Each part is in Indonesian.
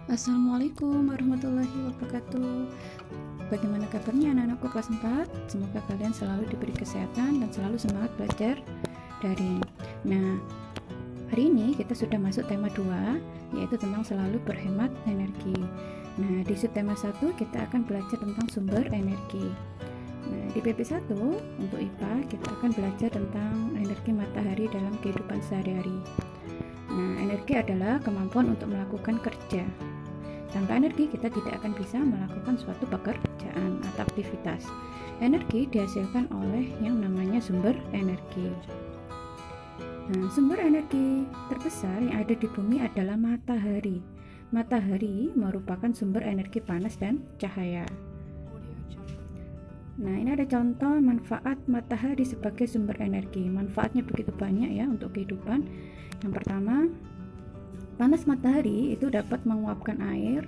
Assalamualaikum warahmatullahi wabarakatuh. Bagaimana kabarnya anak-anakku kelas 4? Semoga kalian selalu diberi kesehatan dan selalu semangat belajar daring. Nah, hari ini kita sudah masuk tema 2, yaitu tentang selalu berhemat energi. Nah, di subtema 1 kita akan belajar tentang sumber energi. Nah, di PP1 untuk IPA kita akan belajar tentang energi matahari dalam kehidupan sehari-hari. Nah, energi adalah kemampuan untuk melakukan kerja. Tanpa energi kita tidak akan bisa melakukan suatu pekerjaan atau aktivitas. Energi dihasilkan oleh yang namanya sumber energi. Nah, sumber energi terbesar yang ada di bumi adalah matahari. Matahari merupakan sumber energi panas dan cahaya. Nah, ini ada contoh manfaat matahari sebagai sumber energi. Manfaatnya begitu banyak ya untuk kehidupan. Yang pertama, panas matahari itu dapat menguapkan air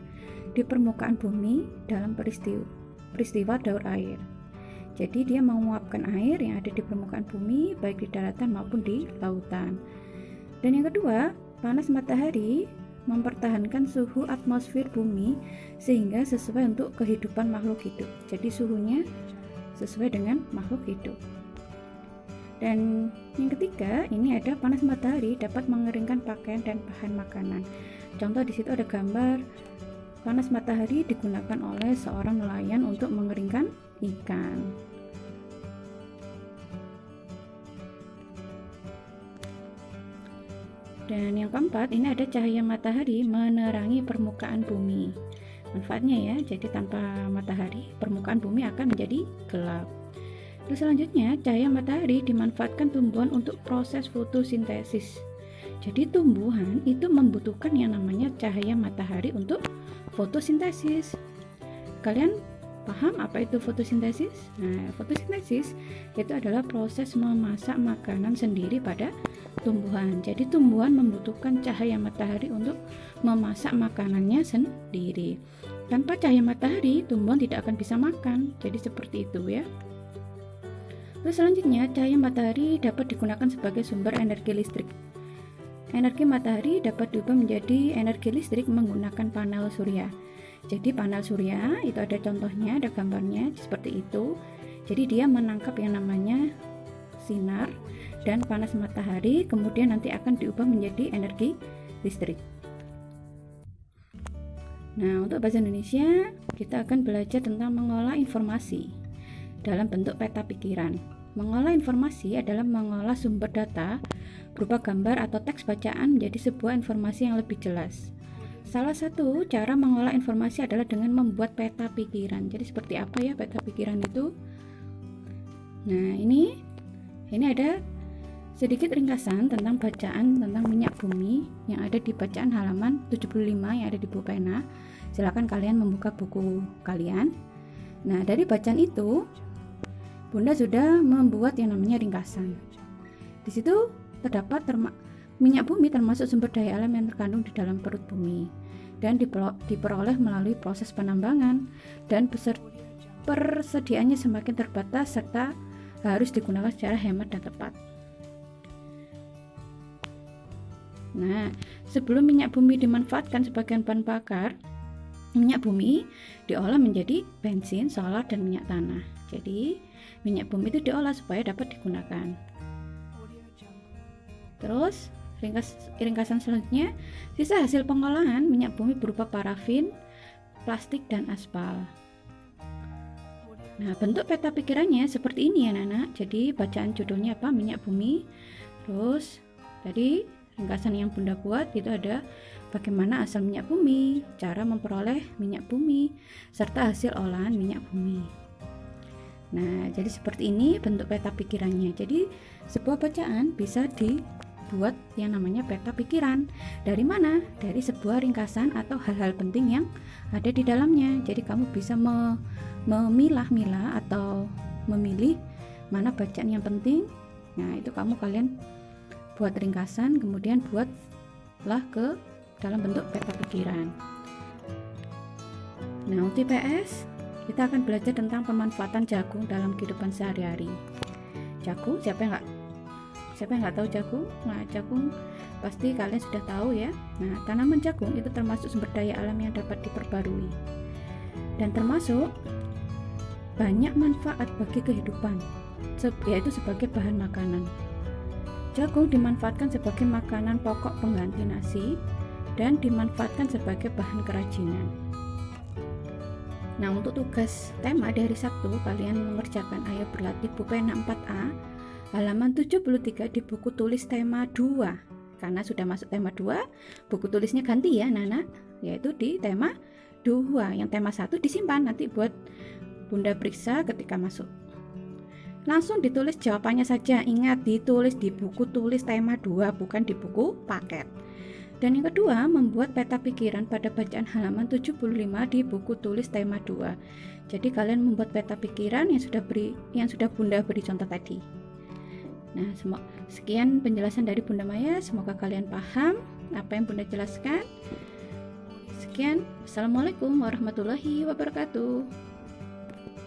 di permukaan bumi dalam peristiwa daur air. Jadi dia menguapkan air yang ada di permukaan bumi baik di daratan maupun di lautan. Dan yang kedua, panas matahari mempertahankan suhu atmosfer bumi sehingga sesuai untuk kehidupan makhluk hidup. Jadi suhunya sesuai dengan makhluk hidup. Dan yang ketiga, ini ada panas matahari dapat mengeringkan pakaian dan bahan makanan. Contoh di situ ada gambar panas matahari digunakan oleh seorang nelayan untuk mengeringkan ikan. Dan yang keempat, ini ada cahaya matahari menerangi permukaan bumi. Manfaatnya ya, jadi tanpa matahari permukaan bumi akan menjadi gelap. Terus selanjutnya, cahaya matahari dimanfaatkan tumbuhan untuk proses fotosintesis. Jadi tumbuhan itu membutuhkan yang namanya cahaya matahari untuk fotosintesis. Kalian paham apa itu fotosintesis? Nah, fotosintesis itu adalah proses memasak makanan sendiri pada tumbuhan. Jadi tumbuhan membutuhkan cahaya matahari untuk memasak makanannya sendiri. Tanpa cahaya matahari, tumbuhan tidak akan bisa makan. Jadi seperti itu ya. Terus selanjutnya, cahaya matahari dapat digunakan sebagai sumber energi listrik. Energi matahari dapat diubah menjadi energi listrik menggunakan panel surya. Jadi panel surya itu ada contohnya, ada gambarnya seperti itu. Jadi dia menangkap yang namanya sinar dan panas matahari, kemudian nanti akan diubah menjadi energi listrik. Nah, untuk bahasa Indonesia, kita akan belajar tentang mengolah informasi dalam bentuk peta pikiran. Mengolah informasi adalah mengolah sumber data berupa gambar atau teks bacaan menjadi sebuah informasi yang lebih jelas. Salah satu cara mengolah informasi adalah dengan membuat peta pikiran. Jadi seperti apa ya peta pikiran itu? Nah, ini ada sedikit ringkasan tentang bacaan tentang minyak bumi yang ada di bacaan halaman 75 yang ada di buku pena. Silakan kalian membuka buku kalian. Nah, dari bacaan itu Bunda sudah membuat yang namanya ringkasan. Di situ terdapat minyak bumi termasuk sumber daya alam yang terkandung di dalam perut bumi dan diperoleh melalui proses penambangan dan persediaannya semakin terbatas serta harus digunakan secara hemat dan tepat. Nah, sebelum minyak bumi dimanfaatkan sebagai bahan bakar, minyak bumi diolah menjadi bensin, solar, dan minyak tanah. Jadi, minyak bumi itu diolah supaya dapat digunakan. Terus, ringkasan selanjutnya, sisa hasil pengolahan minyak bumi berupa parafin, plastik, dan aspal. Nah, bentuk peta pikirannya seperti ini ya, Nana. Jadi, bacaan judulnya apa? Minyak bumi. Terus, tadi ringkasan yang Bunda buat itu ada bagaimana asal minyak bumi, cara memperoleh minyak bumi, serta hasil olahan minyak bumi. Nah, jadi seperti ini bentuk peta pikirannya. Jadi, sebuah bacaan bisa dibuat yang namanya peta pikiran. Dari mana? Dari sebuah ringkasan atau hal-hal penting yang ada di dalamnya. Jadi, kamu bisa memilah-milah atau memilih mana bacaan yang penting. Nah, itu kalian buat ringkasan, kemudian buatlah ke dalam bentuk peta pikiran. Nah, untuk IPS kita akan belajar tentang pemanfaatan jagung dalam kehidupan sehari-hari. Jagung, siapa yang nggak tahu jagung? Nah, jagung Pasti kalian sudah tahu ya. Nah, tanaman jagung itu termasuk sumber daya alam yang dapat diperbarui dan termasuk banyak manfaat bagi kehidupan, yaitu sebagai bahan makanan. Jagung dimanfaatkan sebagai makanan pokok pengganti nasi dan dimanfaatkan sebagai bahan kerajinan. Nah, untuk tugas tema di hari Sabtu, kalian mengerjakan Ayo Berlatih buku pena 4A halaman 73 di buku tulis tema 2. Karena sudah masuk tema 2, buku tulisnya ganti ya anak-anak, yaitu di tema 2. Yang tema 1 disimpan nanti buat Bunda periksa ketika masuk. Langsung ditulis jawabannya saja. Ingat, ditulis di buku tulis tema 2, bukan di buku paket. Dan yang kedua, membuat peta pikiran pada bacaan halaman 75 di buku tulis tema 2. Jadi kalian membuat peta pikiran yang sudah Bunda beri contoh tadi. Nah, sekian penjelasan dari Bunda Maya. Semoga kalian paham apa yang Bunda jelaskan. Sekian, Assalamualaikum warahmatullahi wabarakatuh.